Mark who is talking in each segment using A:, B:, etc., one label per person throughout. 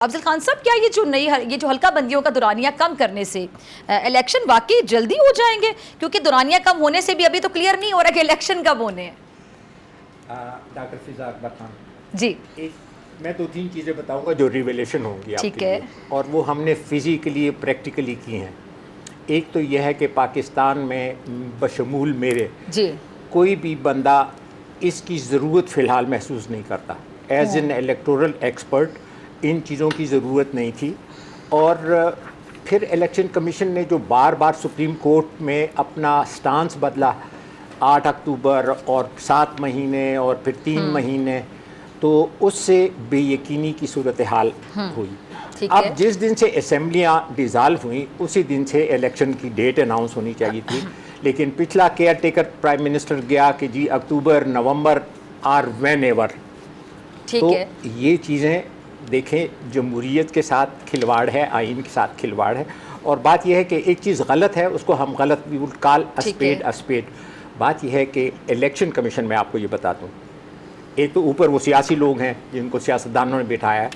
A: افضل خان صاحب، کیا یہ جو حلقہ بندیوں کا دورانیہ کم کرنے سے الیکشن واقعی جلدی ہو جائیں گے؟ کیونکہ دورانیہ کم ہونے سے بھی ابھی تو کلیئر نہیں ہو رہا کہ الیکشن کب ہونے ہیں۔
B: ڈاکٹر فضا اکبر خان
A: جی،
B: میں دو تین چیزیں بتاؤں گا جو ریویلیشن ہوں گی آپ
A: ٹھیک
B: کے
A: ہے،
B: لیے، اور وہ ہم نے فزیکلی پریکٹیکلی کی ہیں۔ ایک تو یہ ہے کہ پاکستان میں بشمول میرے
A: جی،
B: کوئی بھی بندہ اس کی ضرورت فی الحال محسوس نہیں کرتا۔ As an electoral expert in چیزوں کی ضرورت نہیں تھی، اور پھر الیکشن کمیشن نے جو بار بار سپریم کورٹ میں اپنا سٹانس بدلا، 8 اکتوبر اور 7 مہینے اور پھر 3 مہینے، تو اس سے بے یقینی کی صورتحال ہوئی۔ اب جس دن سے اسمبلیاں ڈیزالو ہوئیں اسی دن سے الیکشن کی ڈیٹ اناؤنس ہونی چاہیے تھی، لیکن پچھلا کیئر ٹیکر پرائم منسٹر گیا کہ جی اکتوبر، نومبر اور وین ایور۔ تو یہ چیزیں دیکھیں، جمہوریت کے ساتھ کھلواڑ ہے، آئین کے ساتھ کھلواڑ ہے، اور بات یہ ہے کہ ایک چیز غلط ہے اس کو ہم غلط وی وڈ کال اسپیڈ۔ بات یہ ہے کہ الیکشن کمیشن میں آپ کو یہ بتا دوں، ایک تو اوپر وہ سیاسی لوگ ہیں جن کو سیاستدانوں نے بٹھایا ہے،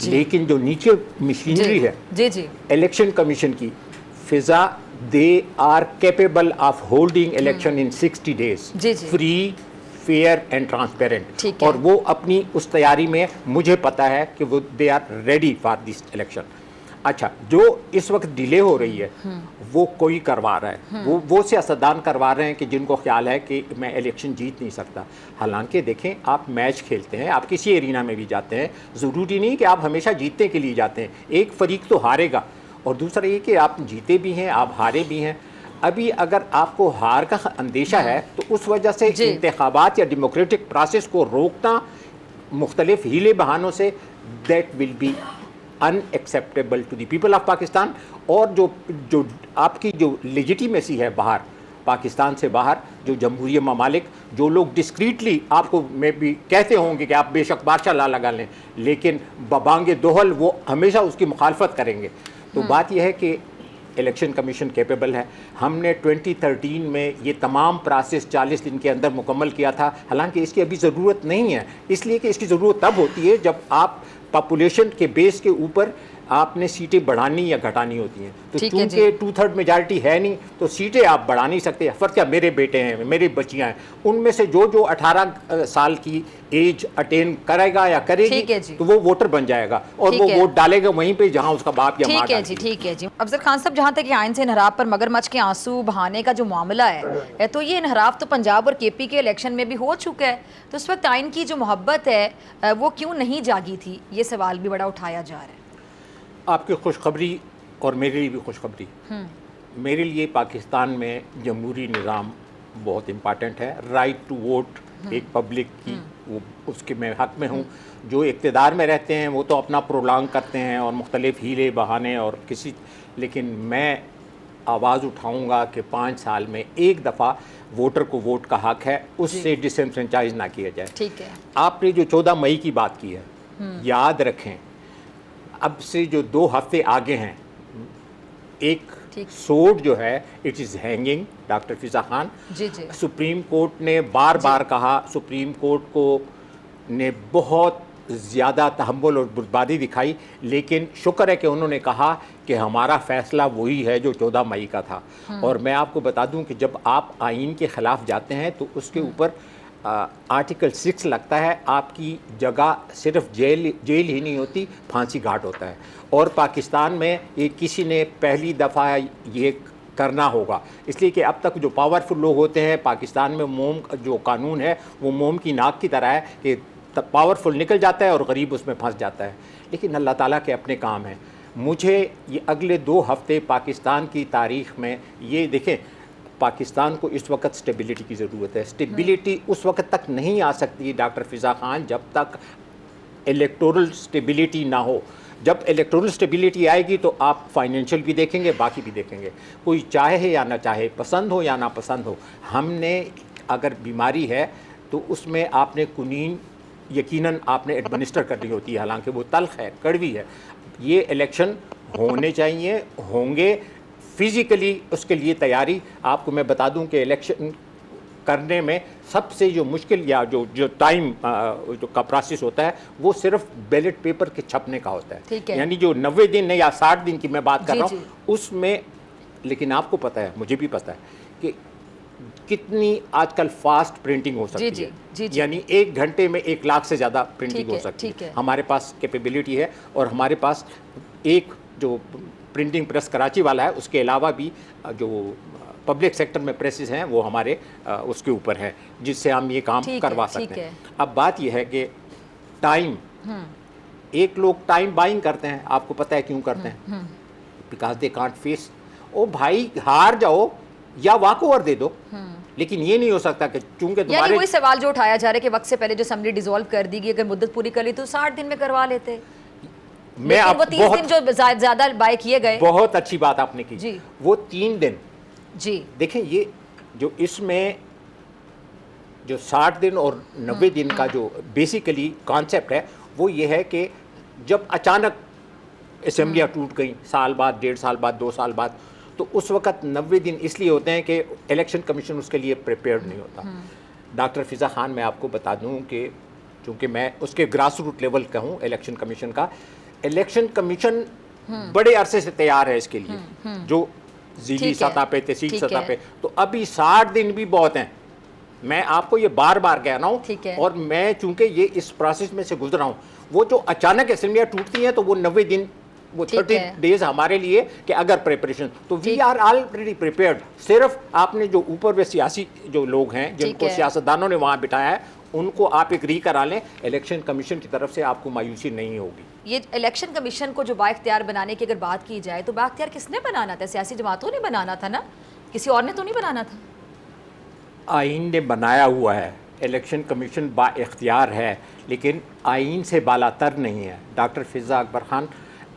B: لیکن جو نیچے مشینری ہے الیکشن کمیشن کی، فضا، they are capable of holding election in 60 days free, fair and transparent, اور وہ اپنی اس تیاری میں، مجھے پتا ہے کہ وہ they are ready for this election. اچھا، جو اس وقت ڈیلے ہو رہی ہے وہ کوئی کروا رہا ہے، وہ سیاستدان کروا رہے ہیں کہ جن کو خیال ہے کہ میں الیکشن جیت نہیں سکتا۔ حالانکہ دیکھیں، آپ میچ کھیلتے ہیں، آپ کسی ایرینا میں بھی جاتے ہیں، ضروری نہیں کہ آپ ہمیشہ جیتنے کے لیے جاتے ہیں، ایک فریق تو ہارے گا، اور دوسرا یہ کہ آپ جیتے بھی ہیں، آپ ہارے بھی ہیں۔ ابھی اگر آپ کو ہار کا اندیشہ ہے تو اس وجہ سے انتخابات یا ڈیموکریٹک پروسیس کو روکنا مختلف ہیلے بہانوں سے، that will be unacceptable to the people of Pakistan, اور جو آپ کی جو لیجیٹیمیسی ہے باہر، پاکستان سے باہر جو جمہوری ممالک، جو لوگ ڈسکریٹلی آپ کو میں بھی کہتے ہوں گے کہ آپ بے شک بادشاہ لا لگا لیں، لیکن ببانگ دوہل وہ ہمیشہ اس کی مخالفت کریں گے۔ تو بات یہ ہے کہ الیکشن کمیشن کیپیبل ہے۔ ہم نے 2013 میں یہ تمام پروسیس 40 دن کے اندر مکمل کیا تھا، حالانکہ اس کی ابھی ضرورت نہیں ہے، اس لیے کہ اس کی ضرورت تب ہوتی ہے جب آپ پاپولیشن کے بیس کے اوپر آپ نے سیٹیں بڑھانی یا گھٹانی ہوتی ہیں۔ تو چونکہ 2/3 میجارٹی ہے نہیں تو سیٹیں آپ بڑھا نہیں سکتے۔ فرض کیا، میرے بیٹے ہیں، میری بچیاں ہیں، ان میں سے جو 18 سال کی ایج اٹین کرے گا یا کرے گی تو وہ ووٹر بن جائے گا، اور وہ ووٹ ڈالے گا وہیں پہ جہاں اس کا باپ یا ماں ڈالتی ہے۔
A: ٹھیک ہے جی۔ افضل خان صاحب، جہاں تک یہ آئین سے انحراف پر مگرمچھ کے آنسو بہانے کا جو معاملہ ہے، تو یہ انحراف تو پنجاب اور کے پی کے الیکشن میں بھی ہو چکا ہے، تو اس وقت آئین کی جو محبت ہے وہ کیوں نہیں جاگی تھی؟ یہ سوال بھی بڑا اٹھایا جا رہا ہے۔
B: آپ کی خوشخبری اور میرے لیے بھی خوشخبری، میرے لیے پاکستان میں جمہوری نظام بہت امپارٹنٹ ہے۔ رائٹ ٹو ووٹ ایک پبلک کی، وہ اس کے میں حق میں ہوں۔ جو اقتدار میں رہتے ہیں وہ تو اپنا پرولانگ کرتے ہیں اور مختلف ہیلے بہانے اور لیکن میں آواز اٹھاؤں گا کہ 5 سال میں ایک دفعہ ووٹر کو ووٹ کا حق ہے، اس سے ڈس انفرینچائز نہ کیا جائے۔
A: ٹھیک ہے۔
B: آپ نے جو 14 مئی کی بات کی ہے، یاد رکھیں اب سے جو 2 ہفتے آگے ہیں، ایک سوڈ جو ہے اٹ از ہینگنگ، ڈاکٹر فضا خان۔ سپریم کورٹ نے بار بار کہا، سپریم کورٹ کو نے بہت زیادہ تحمل اور بردباری دکھائی، لیکن شکر ہے کہ انہوں نے کہا کہ ہمارا فیصلہ وہی ہے جو 14 مئی کا تھا۔ اور میں آپ کو بتا دوں کہ جب آپ آئین کے خلاف جاتے ہیں تو اس کے اوپر آرٹیکل 6 لگتا ہے، آپ کی جگہ صرف جیل ہی نہیں ہوتی، پھانسی گھاٹ ہوتا ہے۔ اور پاکستان میں یہ کسی نے پہلی دفعہ یہ کرنا ہوگا، اس لیے کہ اب تک جو پاورفل لوگ ہوتے ہیں پاکستان میں، موم جو قانون ہے وہ موم کی ناک کی طرح ہے کہ پاورفل نکل جاتا ہے اور غریب اس میں پھنس جاتا ہے، لیکن اللہ تعالیٰ کے اپنے کام ہیں۔ مجھے یہ اگلے 2 ہفتے پاکستان کی تاریخ میں، یہ دیکھیں، پاکستان کو اس وقت سٹیبلٹی کی ضرورت ہے۔ سٹیبلٹی اس وقت تک نہیں آ سکتی ڈاکٹر فضا خان جب تک الیکٹورل سٹیبلٹی نہ ہو۔ جب الیکٹورل سٹیبلٹی آئے گی تو آپ فائنینشیل بھی دیکھیں گے، باقی بھی دیکھیں گے، کوئی چاہے یا نہ چاہے، پسند ہو یا نہ پسند ہو۔ ہم نے اگر بیماری ہے تو اس میں آپ نے کنین یقیناً آپ نے ایڈمنسٹر کرنی ہوتی ہے، حالانکہ وہ تلخ ہے، کڑوی ہے۔ یہ الیکشن ہونے چاہیے، ہوں گے، فزیکلی اس کے لیے تیاری۔ آپ کو میں بتا دوں کہ الیکشن کرنے میں سب سے جو مشکل یا جو ٹائم جو کا پروسیس ہوتا ہے وہ صرف بیلٹ پیپر کے چھپنے کا ہوتا ہے. یعنی جو 90 دن یا 60 دن کی میں بات کر رہا ہوں اس میں. لیکن آپ کو پتہ ہے, مجھے بھی پتہ ہے کہ کتنی آج کل فاسٹ پرنٹنگ ہو سکتی ہے. یعنی 1 گھنٹے میں 1 لاکھ سے زیادہ پرنٹنگ ہو سکتی ہے. ہمارے پاس کیپیبلٹی ہے, اور ہمارے پاس ایک جو پرنٹنگ پریس کراچی والا ہے, اس کے علاوہ بھی جو پبلک سیکٹر میں پریسز ہیں وہ ہمارے اس کے اوپر ہیں, جس سے ہم یہ کام کروا سکتے ہیں. اب بات یہ ہے کہ ٹائم, ایک لوگ ٹائم بائنگ کرتے ہیں. آپ کو پتہ ہے کیوں کرتے ہیں؟ Because they can't face. او بھائی ہار جاؤ یا واک اوور دے دو, لیکن یہ نہیں ہو سکتا کہ چونکہ تمہارے,
A: یعنی وہی سوال جو اٹھایا جا رہا ہے کہ وقت سے پہلے جو اسمبلی ڈیزولو کر دی گئی, اگر مدت پوری کر لی تو 60 دن میں کروا لیتے.
B: میں
A: وہ 30 دن جو زیادہ بائے کیے گئے.
B: بہت اچھی بات آپ نے کی. وہ 3 دن
A: جی
B: دیکھیں, یہ جو اس میں جو 60 دن اور 90 دن کا جو بیسیکلی کانسیپٹ ہے وہ یہ ہے کہ جب اچانک اسمبلیاں ٹوٹ گئیں سال بعد, 1.5 سال بعد, 2 سال بعد, تو اس وقت 90 دن اس لیے ہوتے ہیں کہ الیکشن کمیشن اس کے لیے پریپیئرڈ نہیں ہوتا. ڈاکٹر فضا خان, میں آپ کو بتا دوں کہ چونکہ میں اس کے گراس روٹ لیول کا ہوں الیکشن کمیشن کا, الیکشن کمیشن بڑے عرصے سے تیار ہے اس کے لیے, جو ضلعی سطح پہ, تحصیل سطح پہ. تو ابھی 60 دن بھی بہت ہیں. میں آپ کو یہ بار بار کہہ رہا ہوں, اور میں چونکہ یہ اس پروسیس میں سے گزرا ہوں. وہ جو اچانک اسمبلیاں ٹوٹتی ہیں تو وہ 90 دن, وہ 30 ڈیز ہمارے لیے کہ اگر پریپریشن, تو وی آر آلریڈی پریپیئرڈ. صرف آپ نے جو اوپر وہ سیاسی جو لوگ ہیں جن کو سیاستدانوں نے وہاں بٹھایا ہے, ان کو آپ ایگری کرا لیں, الیکشن کمیشن کی طرف سے آپ کو مایوسی نہیں ہوگی.
A: یہ الیکشن کمیشن کو جو بااختیار بنانے کی اگر بات کی جائے تو بااختیار کس نے بنانا تھا؟ سیاسی جماعتوں نے بنانا تھا نا, کسی اور نے تو نہیں بنانا تھا.
B: آئین نے بنایا ہوا ہے, الیکشن کمیشن با اختیار ہے, لیکن آئین سے بالا تر نہیں ہے. ڈاکٹر فضا اکبر خان,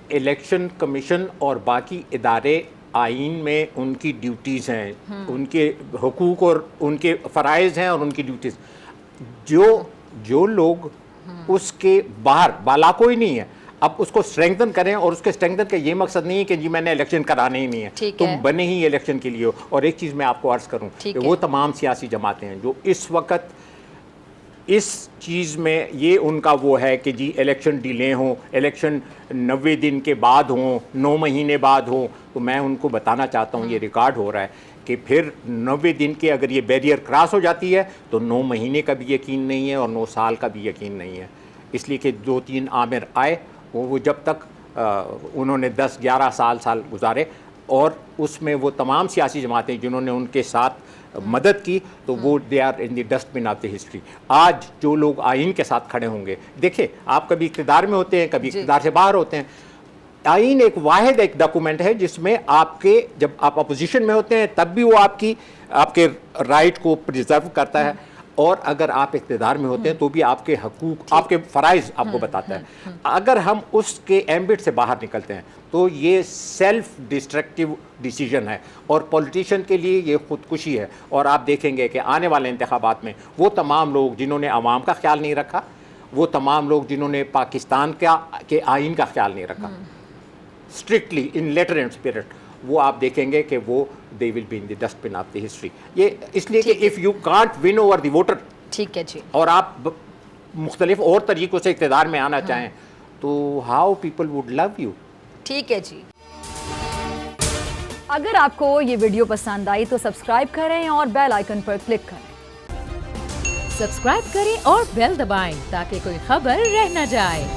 B: الیکشن کمیشن اور باقی ادارے آئین میں ان کی ڈیوٹیز ہیں, ان کے حقوق اور ان کے فرائض ہیں اور ان کی ڈیوٹیز. جو لوگ اس کے باہر, بالا کوئی نہیں ہے, اب اس کو اسٹرینگتھن کریں, اور اس کے اسٹرینگتھن کا یہ مقصد نہیں ہے کہ جی میں نے الیکشن کرانے ہی نہیں ہے, تم بنے ہی الیکشن کے لیے ہو. اور ایک چیز میں آپ کو عرض کروں کہ وہ تمام سیاسی جماعتیں ہیں جو اس وقت اس چیز میں, یہ ان کا وہ ہے کہ جی الیکشن ڈیلے ہوں, الیکشن 90 دن کے بعد ہوں, 9 مہینے بعد ہوں, تو میں ان کو بتانا چاہتا ہوں, یہ ریکارڈ ہو رہا ہے کہ پھر 90 دن کے اگر یہ بیریئر کراس ہو جاتی ہے تو 9 مہینے کا بھی یقین نہیں ہے اور 9 سال کا بھی یقین نہیں ہے. اس لیے کہ 2-3 عامر آئے, وہ جب تک انہوں نے 10-11 سال گزارے, اور اس میں وہ تمام سیاسی جماعتیں جنہوں نے ان کے ساتھ مدد کی, تو وہ they are in the dustbin of the history. آج جو لوگ آئین کے ساتھ کھڑے ہوں گے, دیکھیں آپ کبھی اقتدار میں ہوتے ہیں, کبھی اقتدار سے باہر ہوتے ہیں. آئین ایک واحد ایک ڈاکومنٹ ہے جس میں آپ کے, جب آپ اپوزیشن میں ہوتے ہیں تب بھی وہ آپ کے رائٹ کو پریزرو کرتا ہے, اور اگر آپ اقتدار میں ہوتے ہیں تو بھی آپ کے حقوق, آپ کے فرائض آپ کو بتاتا ہے. اگر ہم اس کے ایمبٹ سے باہر نکلتے ہیں تو یہ سیلف ڈسٹرکٹیو ڈیسیجن ہے, اور پولیٹیشین کے لیے یہ خودکشی ہے. اور آپ دیکھیں گے کہ آنے والے انتخابات میں وہ تمام لوگ جنہوں نے عوام کا خیال نہیں رکھا, وہ تمام لوگ جنہوں نے پاکستان کے آئین کا خیال نہیں رکھا, strictly in letter and spirit, وہ آپ دیکھیں گے کہ وہ they will be in the dustbin of the history. یہ اس لیے کہ if you can't win over the voter,
A: ٹھیک ہے جی,
B: اور آپ مختلف اور طریقوں سے اقتدار میں آنا چاہیں, تو how people would love you.
A: ٹھیک ہے جی.
C: اگر آپ کو یہ ویڈیو پسند آئی تو سبسکرائب کریں اور بیل آئیکن پر کلک کریں.
D: سبسکرائب کریں اور بیل دبائیں تاکہ کوئی خبر رہ نہ جائے.